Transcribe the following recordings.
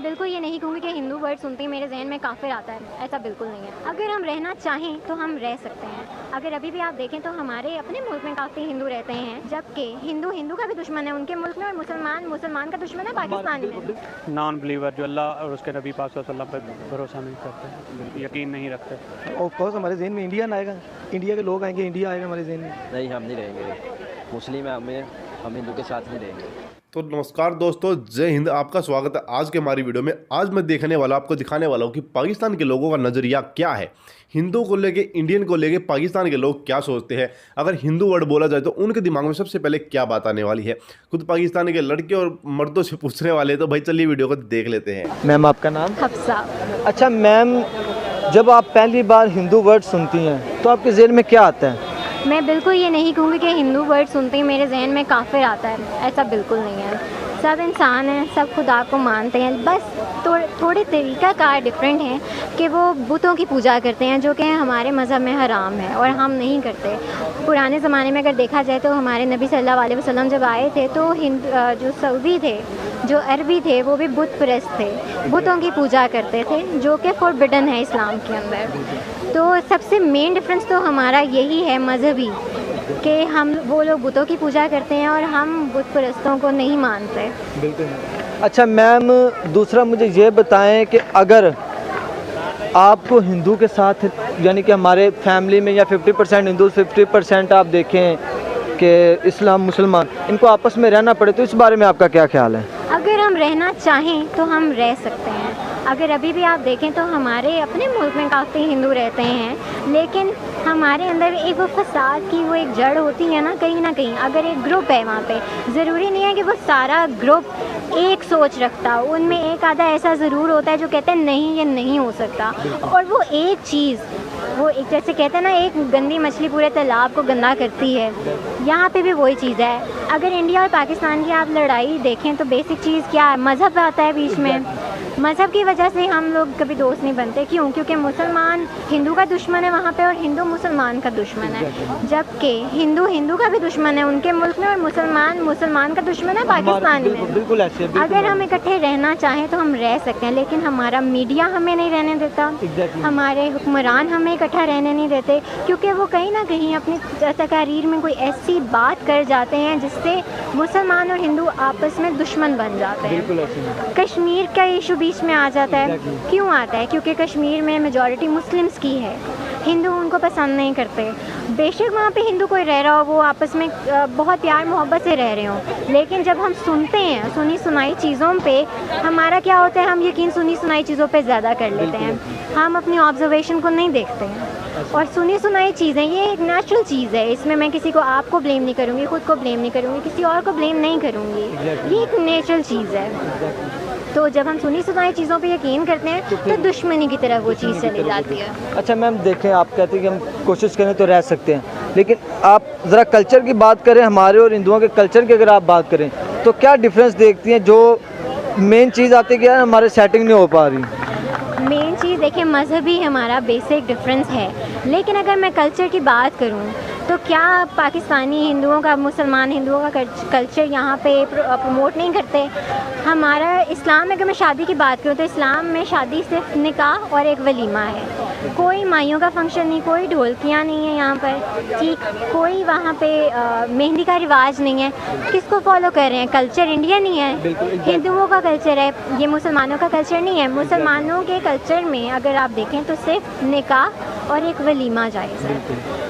मैं बिल्कुल ये नहीं कहूँगी कि हिंदू वर्ड सुनते ही मेरे जहन में काफिर आता है, ऐसा बिल्कुल नहीं है। अगर हम रहना चाहें तो हम रह सकते हैं। अगर अभी भी आप देखें तो हमारे अपने मुल्क में काफ़ी हिंदू रहते हैं, जबकि हिंदू हिंदू का भी दुश्मन है उनके मुल्क में, और मुसलमान मुसलमान का दुश्मन है पाकिस्तान में। नॉन बिलीवर जो अल्लाह और उसके नबी पाक सल्लल्लाहु अलैहि वसल्लम पर भरोसा नहीं करते, यकीन नहीं रखते। ऑफ कोर्स हमारे जहन में इंडियन आएगा, इंडिया के लोग आएंगे, इंडिया आएगा हमारे जहन में। नहीं, हम नहीं रहेंगे मुस्लिम है, हम हिंदू के साथ नहीं रहेंगे। तो नमस्कार दोस्तों, जय हिंद। आपका स्वागत है आज के हमारी वीडियो में। आज मैं आपको दिखाने वाला हूँ कि पाकिस्तान के लोगों का नज़रिया क्या है, हिंदू को लेके, इंडियन को लेके पाकिस्तान के लोग क्या सोचते हैं। अगर हिंदू वर्ड बोला जाए तो उनके दिमाग में सबसे पहले क्या बात आने वाली है, खुद पाकिस्तान के लड़के और मर्दों से पूछने वाले। तो भाई चलिए वीडियो को देख लेते हैं। मैम आपका नाम? हफ्सा। अच्छा मैम, जब आप पहली बार हिंदू वर्ड सुनती हैं तो आपके जहन में क्या आता है? मैं बिल्कुल ये नहीं कहूँगी कि हिंदू वर्ड सुनते ही मेरे जहन में काफिर आता है, ऐसा बिल्कुल नहीं है। सब इंसान हैं, सब खुदा को मानते हैं, बस थोड़े तरीक़ाकार डिफरेंट हैं कि वो बुतों की पूजा करते हैं, जो कि हमारे मज़हब में हराम है और हम नहीं करते। पुराने ज़माने में अगर देखा जाए तो हमारे नबी सल्लल्लाहु अलैहि वसल्लम जब आए थे तो जो सऊदी थे, जो अरबी थे, वो भी बुत परस्त थे, बुतों की पूजा करते थे, जो कि फॉरबिडन है इस्लाम के अंदर। तो सबसे मेन डिफरेंस तो हमारा यही है मजहबी, कि हम वो लोग बुतों की पूजा करते हैं और हम बुत परस्तों को नहीं मानते। बिल्कुल। अच्छा मैम, दूसरा मुझे ये बताएं कि अगर आपको हिंदू के साथ, यानी कि हमारे फैमिली में या 50% हिंदू 50% आप देखें कि इस्लाम मुसलमान, इनको आपस में रहना पड़े, तो इस बारे में आपका क्या ख्याल है? अगर हम रहना चाहें तो हम रह सकते हैं। अगर अभी भी आप देखें तो हमारे अपने मुल्क में काफ़ी हिंदू रहते हैं, लेकिन हमारे अंदर एक वो फसाद की वो एक जड़ होती है ना कहीं। अगर एक ग्रुप है वहाँ पे, ज़रूरी नहीं है कि वो सारा ग्रुप एक सोच रखता, उनमें एक आधा ऐसा ज़रूर होता है जो कहते हैं नहीं, ये नहीं हो सकता। और वो एक चीज़, वो एक जैसे कहते हैं ना, एक गंदी मछली पूरे तालाब को गंदा करती है, यहाँ पे भी वही चीज़ है। अगर इंडिया और पाकिस्तान की आप लड़ाई देखें तो बेसिक चीज़ क्या है, मज़हब आता है बीच में। मज़हब की वजह से हम लोग कभी दोस्त नहीं बनते। क्यों? क्योंकि मुसलमान हिंदू का दुश्मन है वहाँ पे और हिंदू मुसलमान का दुश्मन है, जबकि हिंदू हिंदू का भी दुश्मन है उनके मुल्क में और मुसलमान मुसलमान का दुश्मन है पाकिस्तान में। बिल्कुल ऐसे। अगर हम इकट्ठे रहना चाहें तो हम रह सकते हैं, लेकिन हमारा मीडिया हमें नहीं रहने देता, हमारे हुक्मरान हमें इकट्ठा रहने नहीं देते, क्योंकि वो कहीं ना कहीं अपनी तकारीर में कोई ऐसी बात कर जाते हैं जिससे मुसलमान और हिंदू आपस में दुश्मन बन जाते हैं। कश्मीर का इशू बीच में आ जाता है। क्यों आता है? क्योंकि कश्मीर में मेजॉरिटी मुस्लिम्स की है, हिंदू उनको पसंद नहीं करते। बेशक वहाँ पे हिंदू कोई रह रहा हो, वो आपस में बहुत प्यार मोहब्बत से रह रहे हों, लेकिन जब हम सुनते हैं सुनी सुनाई चीज़ों पे, हमारा क्या होता है, हम यकीन सुनी सुनाई चीज़ों पे ज़्यादा कर लेते हैं, हम अपनी ऑब्जर्वेशन को नहीं देखते हैं। और सुनी सुनाई चीज़ें ये एक नेचुरल चीज़ है, इसमें मैं किसी को आपको ब्लेम नहीं करूँगी, खुद को ब्लेम नहीं करूँगी, किसी और को ब्लेम नहीं करूँगी, ये एक नेचुरल चीज़ है। तो जब हम सुनी सुनाई चीज़ों पे यकीन करते हैं तो दुश्मनी की तरफ वो चीज़ चली जाती है। अच्छा मैम, देखें, आप कहते हैं कि हम कोशिश करें तो रह सकते हैं, लेकिन आप ज़रा कल्चर की बात करें, हमारे और हिंदुओं के कल्चर की अगर आप बात करें तो क्या डिफरेंस देखती हैं? जो मेन चीज़ आती है कि यार हमारे सेटिंग नहीं हो पा रही। मेन चीज़ देखिए, मजहबी हमारा बेसिक डिफरेंस है, लेकिन अगर मैं कल्चर की बात करूं तो क्या पाकिस्तानी हिंदुओं का, मुसलमान हिंदुओं का कल्चर यहाँ पे प्रमोट नहीं करते? हमारा इस्लाम में, अगर मैं शादी की बात करूँ तो इस्लाम में शादी सिर्फ निकाह और एक वलीमा है, कोई माइयों का फंक्शन नहीं, कोई ढोलकियाँ नहीं है यहाँ पर, ठीक, कोई वहाँ पे मेहंदी का रिवाज नहीं है। किसको फॉलो कर रहे हैं? कल्चर इंडियन ही है, हिंदुओं का कल्चर है, ये मुसलमानों का कल्चर नहीं है। मुसलमानों के कल्चर में अगर आप देखें तो सिर्फ निकाह और एक वलीमा जायज़ है,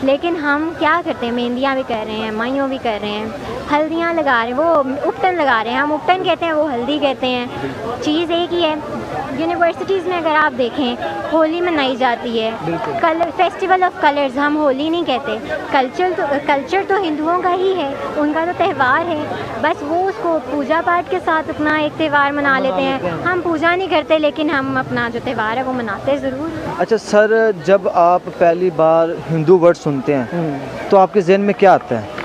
लेकिन हम क्या करते हैं, मेहंदियाँ भी कर रहे हैं, माइयों भी कर रहे हैं, हल्दियाँ लगा रहे हैं, वो उपटन लगा रहे हैं, हम उपटन कहते हैं, वो हल्दी कहते हैं, चीज़ एक ही है। यूनिवर्सिटीज़ में अगर आप देखें होली मनाई जाती है, कलर, फेस्टिवल ऑफ कलर्स, हम होली नहीं कहते। कल्चर तो हिंदुओं का ही है, उनका तो त्यौहार है, बस वो उसको पूजा पाठ के साथ अपना एक त्यौहार मना लेते हैं। हम पूजा नहीं करते, लेकिन हम अपना जो त्यौहार है वो मनाते ज़रूर। अच्छा सर, जब आप पहली बार हिंदू वर्ड सुनते हैं तो आपके जहन में क्या आता है?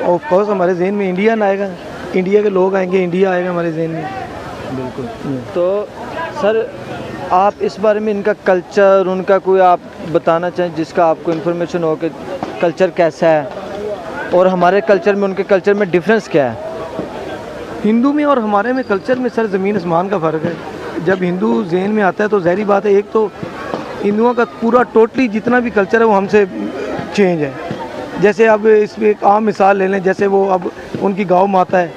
ऑफ कोर्स हमारे जहन में इंडियन आएगा, इंडिया के लोग आएंगे, इंडिया आएगा हमारे जहन में। बिल्कुल। तो सर, आप इस बारे में इनका कल्चर, उनका कोई आप बताना चाहें जिसका आपको इन्फॉर्मेशन हो कि कल्चर कैसा है और हमारे कल्चर में उनके कल्चर में डिफरेंस क्या है? हिंदू में और हमारे में कल्चर में सर ज़मीन आसमान का फ़र्क है। जब हिंदू जहन में आता है तो ज़ाहिर बात है, एक तो हिंदुओं का पूरा टोटली जितना भी कल्चर है वो हमसे चेंज है। जैसे अब इसमें एक आम मिसाल ले लें, जैसे वो अब उनकी गौ माता है,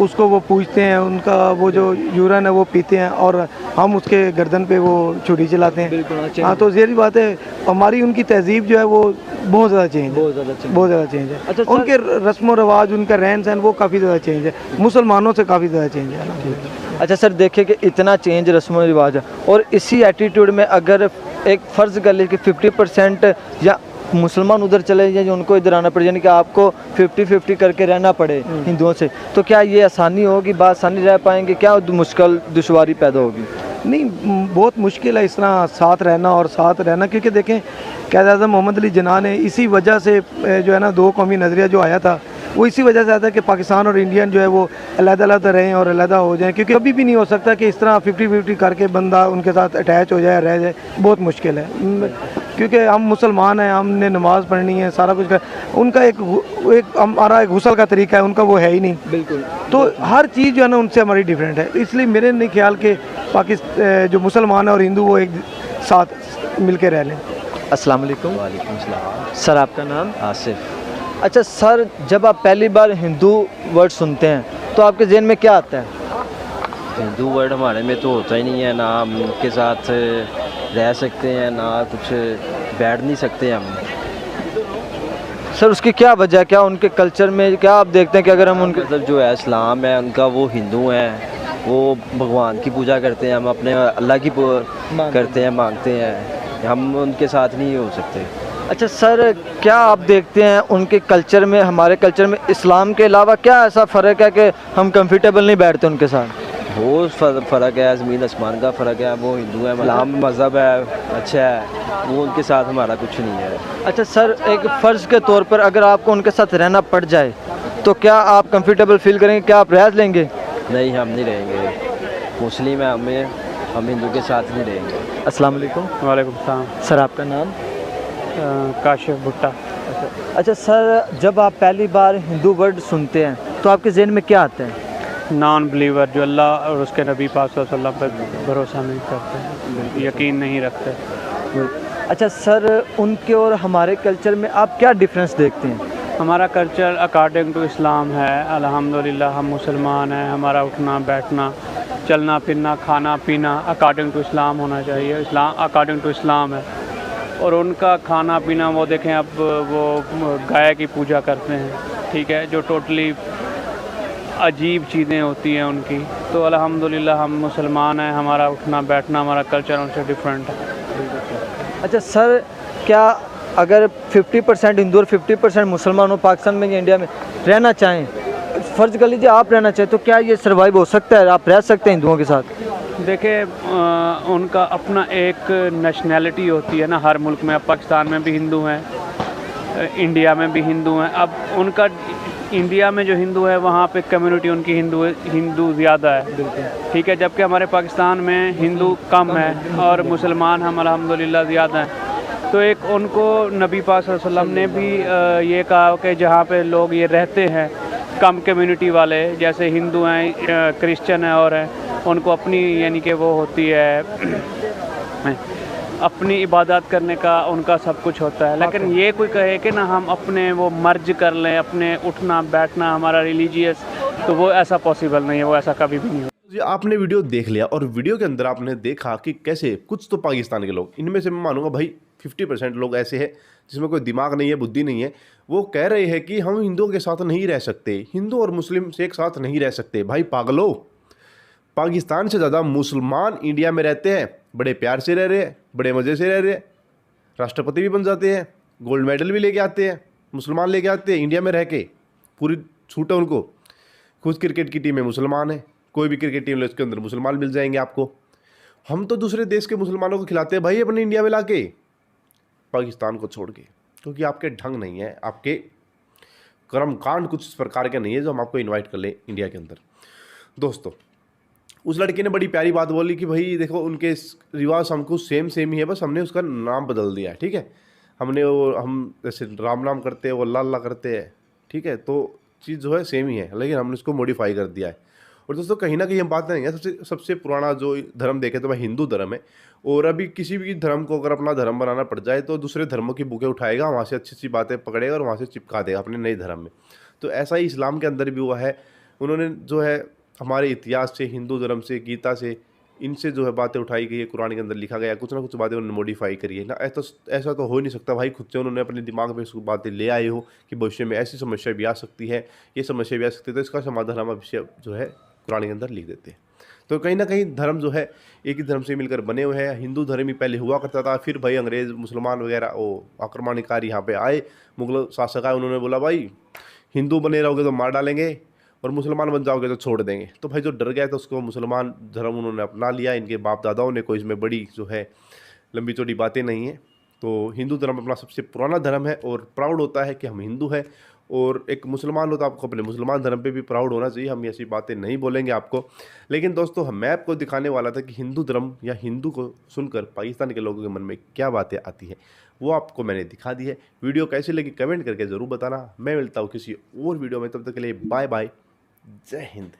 उसको वो पूजते हैं, उनका वो जो यूरन है वो पीते हैं, और हम उसके गर्दन पे वो छुरी चलाते हैं। बिल्कुल हाँ, तो ज़ाहिर बात है हमारी उनकी तहजीब जो है वो बहुत ज़्यादा चेंज है, बहुत ज़्यादा चेंज है। अच्छा, उनके रस्म व रवाज, उनका रहन सहन वो काफ़ी ज़्यादा चेंज है, मुसलमानों से काफ़ी ज़्यादा चेंज है। अच्छा सर, देखिए कि इतना चेंज रस्म व रिवाज है, और इसी एटीट्यूड में अगर एक फ़र्ज़ कर ले कि 50% या मुसलमान उधर चले जाए, उनको इधर आना पड़े, यानी कि आपको 50-50 करके रहना पड़े हिंदुओं से, तो क्या ये आसानी होगी, बासानी रह पाएंगे, क्या मुश्किल दुश्वारी पैदा होगी? नहीं, बहुत मुश्किल है इस तरह साथ रहना और साथ रहना, क्योंकि देखें क़ायद-ए-आज़म मोहम्मद अली जिन्ना ने इसी वजह से जो है ना, दो कौमी नज़रिया जो आया था वो इसी वजह से आता है कि पाकिस्तान और इंडियन जो है वो अलग-अलग रहें और अलग हो जाएं, क्योंकि कभी भी नहीं हो सकता कि इस तरह 50-50 करके बंदा उनके साथ अटैच हो जाए, रह जाए, बहुत मुश्किल है। क्योंकि हम मुसलमान हैं, हमने नमाज़ पढ़नी है, सारा कुछ कर, उनका एक हमारा एक गुस्ल का तरीका है, उनका वो है ही नहीं। बिल्कुल। तो हर चीज़ जो है ना उनसे हमारी डिफरेंट है, इसलिए मेरे नहीं ख्याल के पाकिस्तान जो मुसलमान है और हिंदू वो एक साथ मिल के रह लें। अस्सलाम वालेकुम। वालेकुम सलाम। सर, आपका नाम? आसिफ। अच्छा सर, जब आप पहली बार हिंदू वर्ड सुनते हैं तो आपके जहन में क्या आता है? हिंदू वर्ड हमारे में तो होता ही नहीं है, ना हम उनके साथ रह सकते हैं, ना कुछ बैठ नहीं सकते हम। सर, उसकी क्या वजह है? क्या उनके कल्चर में क्या आप देखते हैं कि अगर हम उनके मतलब जो है इस्लाम है उनका, वो हिंदू हैं, वो भगवान की पूजा करते हैं, हम अपने अल्लाह की करते हैं, मांगते हैं, हम उनके साथ नहीं हो सकते। अच्छा सर, क्या आप देखते हैं उनके कल्चर में हमारे कल्चर में इस्लाम के अलावा क्या ऐसा फ़र्क है कि हम कंफर्टेबल नहीं बैठते उनके साथ? वो फ़र्क है, ज़मीन आसमान का फ़र्क है। वो हिंदू है, इस्लाम मज़हब है, अच्छा है, वो उनके साथ हमारा कुछ नहीं है। अच्छा सर, एक फ़र्ज़ के तौर पर अगर आपको उनके साथ रहना पड़ जाए तो क्या आप कंफर्टेबल फील करेंगे, क्या आप रह लेंगे? नहीं, हम नहीं रहेंगे, मुस्लिम है, हम हिंदू के साथ नहीं रहेंगे। अस्सलाम वालेकुम। वालेकुम सलाम। सर, आपका नाम? काशिफ भुट्टा। अच्छा सर, जब आप पहली बार हिंदू वर्ड सुनते हैं तो आपके जहन में क्या आता है? नॉन बिलीवर, जो अल्लाह और उसके नबी पाक सल्लल्लाहु अलैहि वसल्लम पर भरोसा नहीं करते हैं, यकीन नहीं रखते। अच्छा सर, उनके और हमारे कल्चर में आप क्या डिफरेंस देखते हैं? हमारा कल्चर अकॉर्डिंग टू इस्लाम है, अल्हम्दुलिल्लाह हम मुसलमान हैं, हमारा उठना बैठना, चलना फिरना, खाना पीना अकॉर्डिंग टू इस्लाम होना चाहिए, इस्लाम अकॉर्डिंग टू इस्लाम है। और उनका खाना पीना वो देखें, अब वो गाय की पूजा करते हैं, ठीक है, जो टोटली अजीब चीज़ें होती हैं उनकी। तो अल्हम्दुलिल्लाह हम मुसलमान हैं, हमारा उठना बैठना, हमारा कल्चर उनसे डिफरेंट है। अच्छा सर, क्या अगर 50% हिंदू और 50% मुसलमान हो पाकिस्तान में या इंडिया में रहना चाहें, फ़र्ज़ कर लीजिए आप रहना चाहें, तो क्या ये सर्वाइव हो सकता है? आप रह सकते हैं हिंदुओं के साथ? देखिए, उनका अपना एक नेशनैलिटी होती है ना हर मुल्क में। अब पाकिस्तान में भी हिंदू हैं, इंडिया में भी हिंदू हैं। अब उनका इंडिया में जो हिंदू है वहाँ पे कम्युनिटी उनकी हिंदू ज़्यादा है, ठीक है, जबकि हमारे पाकिस्तान में हिंदू कम है और मुसलमान हम अल्हम्दुलिल्लाह ज़्यादा हैं। तो एक उनको नबी पाक सल्लल्लाहु अलैहि वसल्लम ने भी ये कहा कि जहाँ पे लोग ये रहते हैं कम कम्युनिटी वाले, जैसे हिंदू हैं, क्रिश्चियन हैं और हैं, उनको अपनी यानी कि वो होती है अपनी इबादत करने का उनका सब कुछ होता है। लेकिन ये कोई कहे कि ना हम अपने वो मर्ज कर लें, अपने उठना बैठना हमारा रिलीजियस, तो वो ऐसा पॉसिबल नहीं है, वो ऐसा कभी भी नहीं होता। जी, आपने वीडियो देख लिया और वीडियो के अंदर आपने देखा कि कैसे कुछ तो पाकिस्तान के लोग, इनमें से मैं मानूंगा भाई 50% लोग ऐसे हैं जिसमें कोई दिमाग नहीं है, बुद्धि नहीं है, वो कह रहे हैं कि हम हिंदुओं के साथ नहीं रह सकते, हिंदू और मुस्लिम से एक साथ नहीं रह सकते। भाई पागलो, पाकिस्तान से ज़्यादा मुसलमान इंडिया में रहते हैं, बड़े प्यार से रह रहे हैं, बड़े मज़े से रह रहे हैं, राष्ट्रपति भी बन जाते हैं, गोल्ड मेडल भी लेके आते हैं, मुसलमान लेके आते हैं इंडिया में रह के, पूरी छूट है उनको। खुद क्रिकेट की टीम में मुसलमान है, कोई भी क्रिकेट टीम ले उसके अंदर मुसलमान मिल जाएंगे आपको। हम तो दूसरे देश के मुसलमानों को खिलाते हैं भाई अपने इंडिया में ला के, पाकिस्तान को छोड़ के, क्योंकि आपके ढंग नहीं है, आपके कर्म कांड कुछ इस प्रकार के नहीं है जो हम आपको इन्वाइट कर ले इंडिया के अंदर। दोस्तों, उस लड़के ने बड़ी प्यारी बात बोली कि भाई देखो उनके रिवाज हमको सेम ही है, बस हमने उसका नाम बदल दिया है, ठीक है, हमने वो हम जैसे राम नाम करते हैं वो अल्लाह अल्लाह करते हैं, ठीक है, तो चीज़ जो है सेम ही है, लेकिन हमने उसको मॉडिफाई कर दिया है। और दोस्तों कहीं ना कहीं हम बात करेंगे सबसे सबसे पुराना जो धर्म देखें तो वह हिंदू धर्म है। और अभी किसी भी धर्म को अगर अपना धर्म बनाना पड़ जाए तो दूसरे धर्मों की बुकें उठाएगा, वहाँ से अच्छी अच्छी बातें पकड़ेगा और वहाँ से चिपका देगा अपने नए धर्म में। तो ऐसा ही इस्लाम के अंदर भी हुआ है। उन्होंने जो है हमारे इतिहास से, हिंदू धर्म से, गीता से, इनसे जो है बातें उठाई गई है, कुरान के अंदर लिखा गया, कुछ ना कुछ बातें उन्होंने मॉडिफाई करी है ना। ऐसा तो हो ही नहीं सकता भाई, खुद से उन्होंने अपने दिमाग में बातें ले आए हो कि भविष्य में ऐसी समस्या भी आ सकती है, ये समस्या भी आ सकती है, तो इसका समाधान हम अवश्य जो है कुरान के अंदर लिख देते हैं। तो कहीं ना कहीं धर्म जो है एक ही धर्म से मिलकर बने हुए हैं। हिंदू धर्म ही पहले हुआ करता था, फिर भाई अंग्रेज़ मुसलमान वगैरह वो आक्रमणकारी यहाँ पे आए, मुगल शासक आए, उन्होंने बोला भाई हिंदू बने रहोगे तो मार डालेंगे और मुसलमान बन जाओगे तो छोड़ देंगे। तो भाई जो डर गया तो उसको मुसलमान धर्म उन्होंने अपना लिया। इनके बाप दादाओं ने, कोई इसमें बड़ी जो है लंबी चौड़ी बातें नहीं हैं। तो हिंदू धर्म अपना सबसे पुराना धर्म है और प्राउड होता है कि हम हिंदू हैं। और एक मुसलमान हो तो आपको अपने मुसलमान धर्म पे भी प्राउड होना चाहिए। हम ऐसी बातें नहीं बोलेंगे आपको, लेकिन दोस्तों मैं आपको दिखाने वाला था कि हिंदू धर्म या हिंदू को सुनकर पाकिस्तान के लोगों के मन में क्या बातें आती हैं, वो आपको मैंने दिखा दी है। वीडियो कैसी लगी कमेंट करके ज़रूर बताना। मैं मिलता हूँ किसी और वीडियो में, तब तक के लिए बाय बाय, जय हिंद।